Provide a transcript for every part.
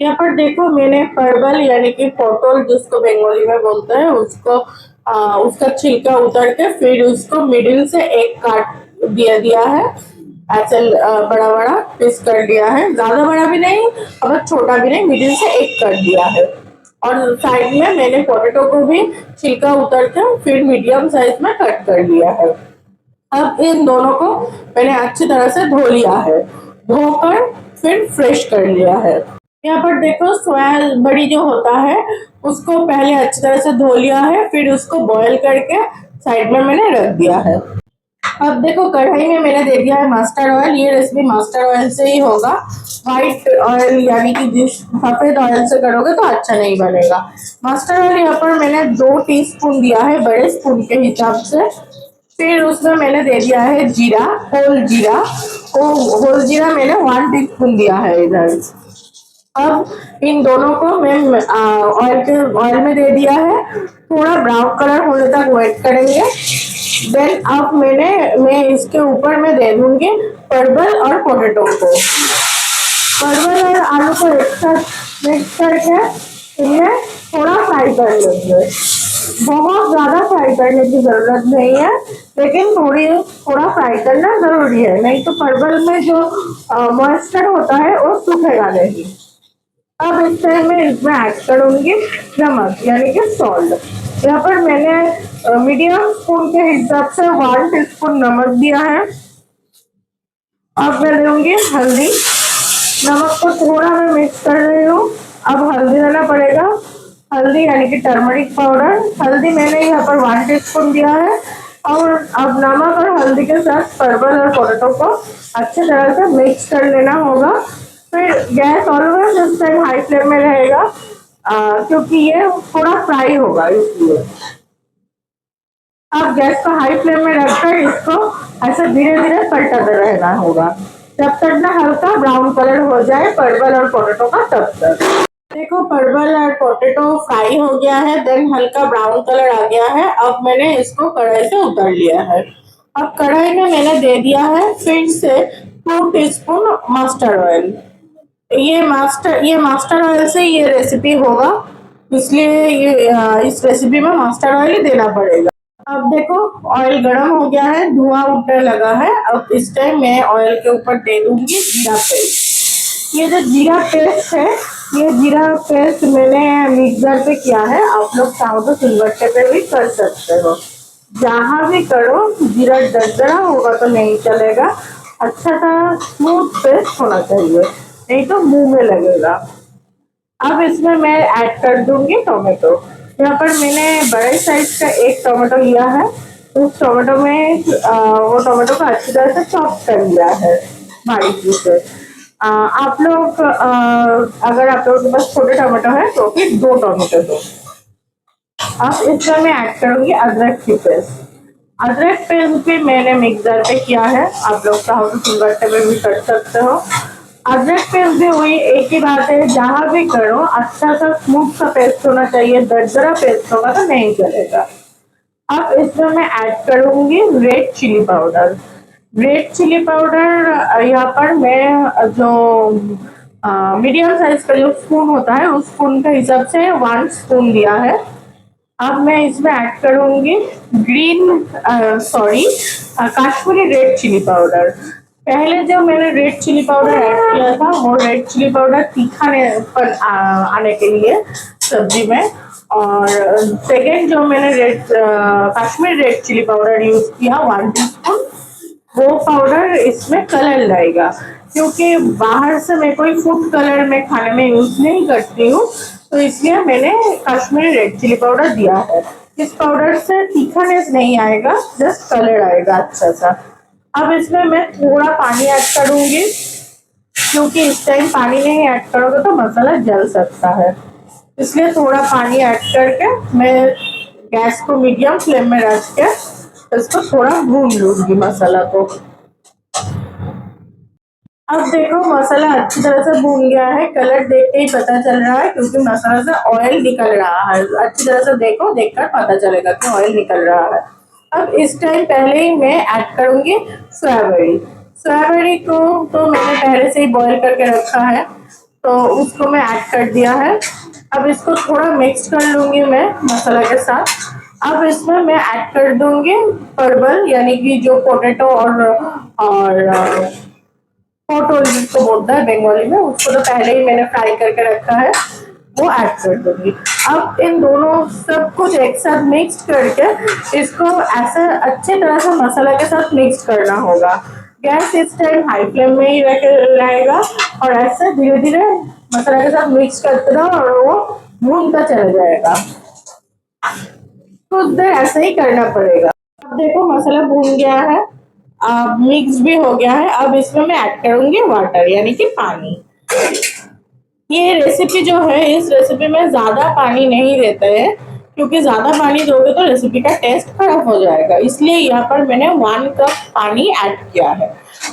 यहाँ पर देखो मैंने परवल यानी कि पोटल जिसको बंगाली में बोलते हैं उसको उसका छिलका उतार के फिर उसको मिडिल से एक काट दिया दिया है। ऐसे बड़ा बड़ा पीस कर दिया है, ज्यादा बड़ा भी नहीं और छोटा भी नहीं, मिडिल से एक कर दिया है। और साइड में मैंने पोटैटो को भी छिलका उतार के फिर मीडियम साइज में कट कर लिया है। अब इन दोनों को मैंने अच्छी तरह से धो लिया है, धोकर फिर फ्रेश कर लिया है। यहाँ पर देखो सोया बड़ी जो होता है उसको पहले अच्छी तरह से धो लिया है, फिर उसको बॉईल करके साइड में मैंने रख दिया है। अब देखो कढ़ाई में मैंने दे दिया है मस्टर्ड ऑयल। ये रेसिपी मस्टर्ड ऑयल से ही होगा, व्हाइट ऑयल यानी कि जिस सफेद ऑयल से करोगे तो अच्छा नहीं बनेगा। मस्टर्ड ऑयल यहाँ पर मैंने 2 टीस्पून दिया है बड़े स्पून के हिसाब से। फिर उसमें मैंने दे दिया है जीरा, होल जीरा। होल जीरा मैंने 1 टीस्पून दिया है इधर। अब इन दोनों को मैं ऑयल में दे दिया है, थोड़ा ब्राउन कलर होने तक वेट करेंगे। देन अब मैं इसके ऊपर में दे दूंगी परवल और पोटैटो को। परवल और आलू को एक साथ मिक्स करके इन्हें थोड़ा फ्राई कर लेंगे। बहुत ज्यादा फ्राई करने की जरूरत नहीं है, लेकिन थोड़ा फ्राई करना जरूरी है, नहीं तो परवल में जो मॉइस्चर होता है वो सूखेगा नहीं। अब इस टाइम मैं इसमें ऐड करूंगी नमक यानी कि सॉल्ट। यहाँ पर मैंने मीडियम स्पून के हिसाब से 1 टीस्पून नमक दिया है। अब मैं दूंगी हल्दी। नमक को थोड़ा मैं मिक्स कर रही हूँ। अब हल्दी देना पड़ेगा, हल्दी यानी कि टर्मरिक पाउडर। हल्दी मैंने यहाँ पर 1 टीस्पून दिया है। और अब नमक और हल्दी के साथ परवल और पोटैटो को अच्छे तरह से मिक्स कर लेना होगा। फिर गैस ऑलवेज इस टाइम हाई फ्लेम में रहेगा, क्योंकि ये थोड़ा फ्राई होगा इसलिए। अब गैस को हाई फ्लेम में रखकर इसको ऐसे धीरे धीरे पलटाते रहना होगा जब तक ना हल्का ब्राउन कलर हो जाए परवल और पोटैटो का, तब तक। देखो परवल और पोटैटो फ्राई हो गया है, देन हल्का ब्राउन कलर आ गया है। अब मैंने इसको कढ़ाई से उतार लिया है। अब कढ़ाई में मैंने दे दिया है फिर से 2 टीस्पून मस्टर्ड ऑयल। ये मास्टर ऑयल से ये रेसिपी होगा, इसलिए इस रेसिपी में मास्टर ऑयल ही देना पड़ेगा। अब देखो ऑयल गर्म हो गया है, धुआं उठने लगा है। अब इस टाइम मैं ऑयल के ऊपर दे दूंगी जीरा पेस्ट। ये जो जीरा पेस्ट है, ये जीरा पेस्ट मैंने मिक्सर पे किया है। आप लोग चाहो तो सिलबट्टे पे भी कर सकते हो, जहाँ भी करो। जीरा दरदरा होगा तो नहीं चलेगा, अच्छा सा स्मूथ पेस्ट होना चाहिए, नहीं तो मुंह में लगेगा। अब इसमें मैं ऐड कर दूंगी टोमेटो। यहाँ पर मैंने बड़े साइज का एक टोमेटो लिया है। उस टोमेटो में वो टोमेटो को अच्छी तरह से चॉप कर लिया है बारीकी से। आप लोग अगर आप लोगों के पास छोटे टोमेटो है तो फिर 2 टोमेटो दो। अब इसमें मैं ऐड करूंगी अदरक की पेस्ट। अदरक पेस्ट भी मैंने मिक्सर पे किया है, आप लोग चाहो तो सिलबट्टे पे भी कर सकते हो। अदरक पेस्ट भी वही एक ही बात है, जहाँ भी करो अच्छा सा स्मूथ सा पेस्ट होना चाहिए, दरदरा पेस्ट होगा तो नहीं चलेगा। अब इसमें मैं ऐड करूंगी red chilli powder. Red chilli powder यहाँ पर मैं जो मीडियम साइज का जो स्पून होता है उस स्पून के हिसाब से 1 स्पून दिया है। अब मैं इसमें ऐड करूंगी काश्मीरी रेड चिली पाउडर। पहले जो मैंने रेड चिली पाउडर ऐड किया था वो रेड चिली पाउडर तीखा आने के लिए सब्जी में। और सेकेंड जो मैंने Kashmiri red chilli powder use किया 1 टीस्पून, वो पाउडर इसमें कलर लाएगा। क्योंकि बाहर से मैं कोई फूड कलर में खाने में यूज नहीं करती हूँ, तो इसलिए मैंने कश्मीरी रेड चिली पाउडर दिया है। इस पाउडर से तीखानेस नहीं आएगा, जस्ट कलर आएगा अच्छा सा। अब इसमें मैं थोड़ा पानी ऐड करूंगी, क्योंकि इस टाइम पानी नहीं ऐड करोगे तो मसाला जल सकता है, इसलिए थोड़ा पानी ऐड करके मैं गैस को मीडियम फ्लेम में रख के इसको थोड़ा भून लूंगी मसाला को। अब देखो मसाला अच्छी तरह से भून गया है, कलर देख के ही पता चल रहा है क्योंकि मसाला से ऑयल निकल रहा है। अच्छी तरह से देखो, देखकर पता चलेगा कि ऑयल निकल रहा है। अब इस टाइम पहले ही मैं ऐड करूंगी सोयाबड़ी। सोयाबड़ी को तो मैंने पहले से ही बॉईल करके रखा है, तो उसको मैं ऐड कर दिया है। अब इसको थोड़ा मिक्स कर लूंगी मैं मसाला के साथ। अब इसमें मैं ऐड कर दूंगी परवल यानी कि जो पोटैटो और पोटल जिसको बोलता है बंगाली में, उसको तो पहले ही मैंने फ्राई करके रखा है, वो ऐड कर दूंगी। अब इन दोनों सब कुछ एक साथ मिक्स करके इसको ऐसा अच्छे तरह से मसाला के साथ मिक्स करना होगा। गैस इस टाइम हाई फ्लेम में ही रहेगा और ऐसे धीरे धीरे मसाला के साथ मिक्स करते रहो और वो भूनता चला जाएगा। कुछ देर ऐसे ही करना पड़ेगा। अब देखो मसाला भून गया है, अब मिक्स भी हो गया है। अब इसमें मैं ऐड करूंगी वाटर यानी कि पानी। ये रेसिपी जो है, इस रेसिपी में ज्यादा पानी नहीं देते हैं क्योंकि ज्यादा पानी दोगे तो रेसिपी का टेस्ट खराब हो जाएगा, इसलिए यहाँ पर मैंने 1 कप पानी ऐड किया है।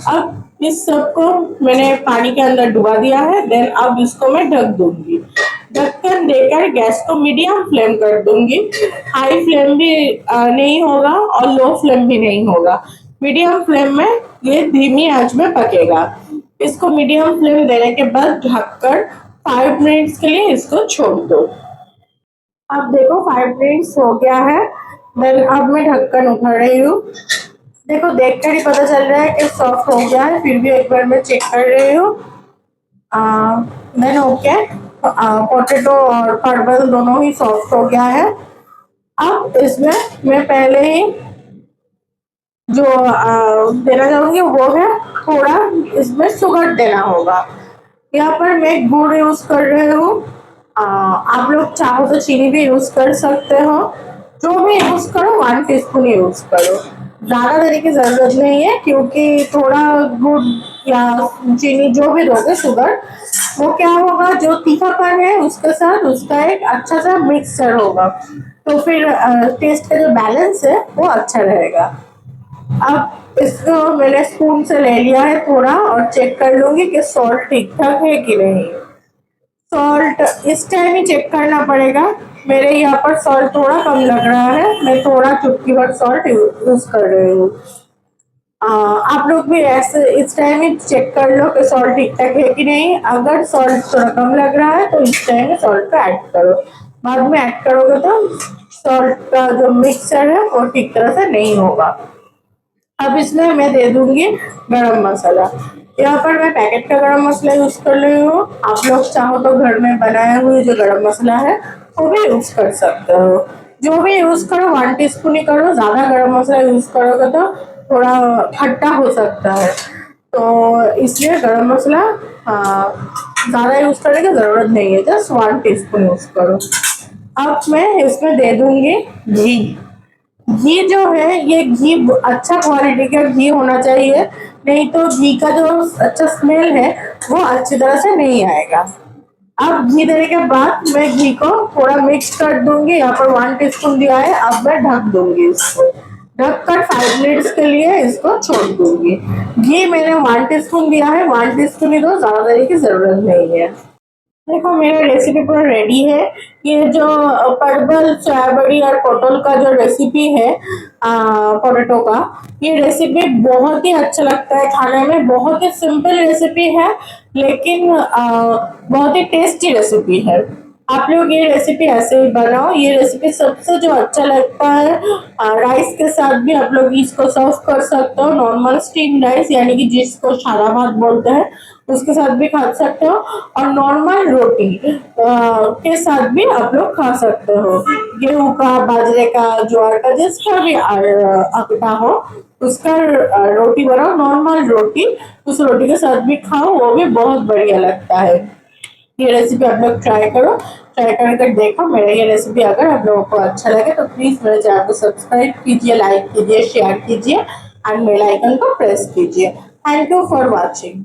अब इस सबको मैंने पानी के अंदर डुबा दिया है। देन अब इसको मैं ढक दूंगी। ढक्कन देकर गैस को मीडियम फ्लेम कर दूंगी। हाई फ्लेम भी नहीं होगा और लो फ्लेम भी नहीं होगा। मीडियम फ्लेम में ये धीमी आंच में पकेगा। इसको मीडियम फ्लेम देने के बाद ढककर 5 मिनट्स के लिए इसको छोड़ दो। अब देखो 5 मिनट्स हो गया है। देन अब मैं ढक्कन उठा रही हूँ। देखो देखकर ही पता चल रहा है कि सॉफ्ट हो गया है, फिर भी एक बार मैं चेक कर रही हूँ। देन ओके, पोटैटो और परवल दोनों ही सॉफ्ट हो गया है। अब इसमें मैं पहले ही जो देना चाहूंगी वो है थोड़ा इसमें शुगर देना होगा। यहाँ पर मैं गुड़ यूज कर रही हूँ। आप लोग चाहो तो चीनी भी यूज कर सकते हो। जो भी यूज करो 1 टीस्पून यूज करो, ज्यादा देने की जरूरत नहीं है क्योंकि थोड़ा गुड़ या चीनी जो भी दोगे शुगर, वो क्या होगा जो तीखापन है उसके साथ उसका एक अच्छा सा मिक्सचर होगा, तो फिर टेस्ट का जो बैलेंस है वो अच्छा रहेगा। अब इसको मैंने स्पून से ले लिया है थोड़ा और चेक कर लूंगी कि सॉल्ट ठीक ठाक है कि नहीं। सॉल्ट इस टाइम ही चेक करना पड़ेगा। मेरे यहाँ पर सॉल्ट थोड़ा कम लग रहा है, मैं थोड़ा चुटकी भर सॉल्ट यूज कर रही हूँ। आप लोग भी ऐसे इस टाइम ही चेक कर लो कि सॉल्ट ठीक ठाक है कि नहीं। अगर सॉल्ट थोड़ा कम लग रहा है तो इस टाइम में सॉल्ट को ऐड करो। बाद में ऐड करोगे तो सॉल्ट का जो मिक्सचर है वो ठीक तरह से नहीं होगा। अब इसमें मैं दे दूंगी गरम मसाला। यहाँ पर मैं पैकेट का गरम मसाला यूज कर रही हूँ। आप लोग चाहो तो घर में बनाए हुए जो गरम मसाला है वो भी यूज कर सकते हो। जो भी यूज करो 1 टीस्पून ही करो, ज्यादा गरम मसाला यूज करोगे तो थोड़ा खट्टा हो सकता है, तो इसलिए गरम मसाला ज्यादा यूज करने की जरूरत नहीं है, जस्ट 1 टीस्पून यूज करो। अब मैं इसमें दे दूंगी घी। घी जो है ये घी अच्छा क्वालिटी का घी होना चाहिए, नहीं तो घी का जो अच्छा स्मेल है वो अच्छी तरह से नहीं आएगा। अब घी देने के बाद मैं घी को थोड़ा मिक्स कर दूंगी। यहाँ पर 1 टीस्पून दिया है। अब मैं ढक दूंगी इसको, ढककर 5 मिनट्स के लिए इसको छोड़ दूंगी। घी मैंने 1 टीस्पून दिया है, 1 टीस्पून ही दो, ज्यादा देने की जरूरत नहीं है। देखो मेरा रेसिपी पूरा रेडी है। ये जो परवल सोयाबड़ी और पोटल का जो रेसिपी है पोटैटो का, ये रेसिपी बहुत ही अच्छा लगता है खाने में। बहुत ही सिंपल रेसिपी है लेकिन बहुत ही टेस्टी रेसिपी है। आप लोग ये रेसिपी ऐसे ही बनाओ। ये रेसिपी सबसे जो अच्छा लगता है राइस के साथ भी आप लोग इसको सर्व कर सकते हो। नॉर्मल स्टीम राइस यानी कि जिसको सादा भात बोलते हैं उसके साथ भी खा सकते हो और नॉर्मल रोटी के साथ भी आप लोग खा सकते हो। गेहूं का, बाजरे का, ज्वार का, जिसका भी आटा हो उसका रोटी बनाओ, नॉर्मल रोटी, उस रोटी के साथ भी खाओ, वो भी बहुत बढ़िया लगता है। ये रेसिपी आप लोग ट्राई करो, ट्राई करके देखो। मेरा ये रेसिपी अगर आप लोगों को अच्छा लगे तो प्लीज मेरे चैनल को सब्सक्राइब कीजिए, लाइक कीजिए, शेयर कीजिए एंड बेल आइकन को प्रेस कीजिए। Thank you for watching.